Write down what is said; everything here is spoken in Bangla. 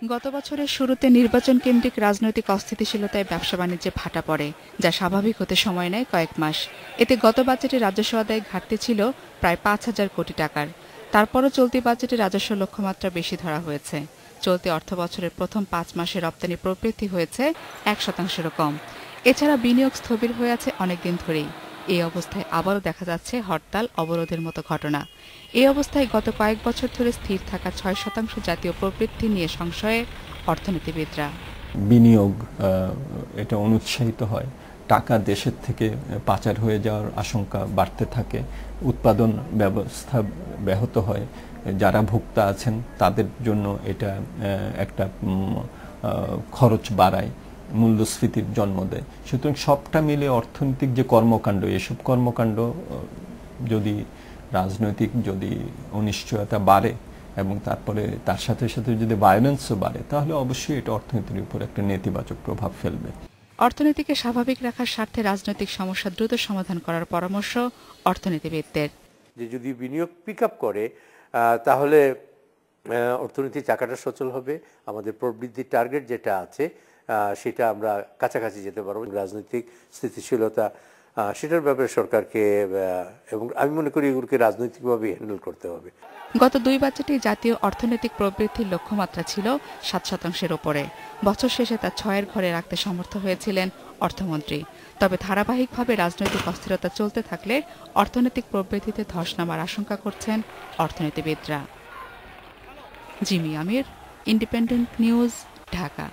গত বছরের শুরুতে নির্বাচন কেন্দ্রিক রাজনৈতিক অস্থিতিশীলতায় ব্যবসা বাণিজ্যে ভাটা পড়ে, যা স্বাভাবিক হতে সময় নেয় কয়েক মাস। এতে গত বাজেটে রাজস্ব আদায় ঘাটতি ছিল প্রায় ৫,০০০ কোটি টাকার। তারপরও চলতি বাজেটে রাজস্ব লক্ষ্যমাত্রা বেশি ধরা হয়েছে। চলতি অর্থবছরের প্রথম ৫ মাসে রপ্তানি প্রবৃদ্ধি হয়েছে ১%-এরও কম। এছাড়া বিনিয়োগ স্থবির হয়ে আছে অনেকদিন ধরেই। এই অবস্থায় আবারও দেখা যাচ্ছে হরতাল, অবরোধের মতো ঘটনা। এই অবস্থায় গত কয়েক বছর ধরে স্থির থাকা ৬% জাতীয় প্রবৃদ্ধি নিয়ে সংশয়ে অর্থনীতিবিদরা। বিনিয়োগ এটা অনুৎসাহিত হয়, টাকা দেশের থেকে পাচার হয়ে যাওয়ার আশঙ্কা বাড়তে থাকে, উৎপাদন ব্যবস্থা ব্যাহত হয়, যারা ভোক্তা আছেন তাদের জন্য এটা একটা খরচ বাড়ায়, মূল্যস্ফীতির জন্ম দেয়। সুতরাং সবটা মিলে অর্থনৈতিক যে কর্মকাণ্ড, এসব কর্মকাণ্ড যদি রাজনৈতিক যদি অনিশ্চয়তা বাড়ে এবং তারপরে তার সাথে সাথে যদি ভায়োলেন্সও বাড়ে, তাহলে অবশ্যই এটা অর্থনীতির উপর একটা নেতিবাচক প্রভাব ফেলবে। অর্থনীতিকে স্বাভাবিক রাখার স্বার্থে রাজনৈতিক সমস্যা দ্রুত সমাধান করার পরামর্শ অর্থনীতিবিদদের। যে যদি বিনিয়োগ পিক আপ করে তাহলে অর্থনীতির চাকাটা সচল হবে, আমাদের প্রবৃদ্ধির টার্গেট যেটা আছে সেটা আমরা কাছাকাছি যেতে পারবো। রাজনৈতিক স্থিতিশীলতা সেটার ব্যাপারে সরকারকে, এবং আমি মনে করি এগুলোকে রাজনৈতিকভাবে হ্যান্ডেল করতে হবে। গত ২ বাজেটে জাতীয় অর্থনৈতিক প্রবৃদ্ধির লক্ষ্যমাত্রা ছিল ৭%-এর ওপরে। বছর শেষে তা ৬-এর ঘরে রাখতে সমর্থ হয়েছিলেন অর্থমন্ত্রী। তবে ধারাবাহিকভাবে রাজনৈতিক অস্থিরতা চলতে থাকলে অর্থনৈতিক প্রবৃদ্ধিতে ধস নামার আশঙ্কা করছেন অর্থনীতিবিদরা। জিমি আমির, ইন্ডিপেন্ডেন্ট নিউজ, ঢাকা।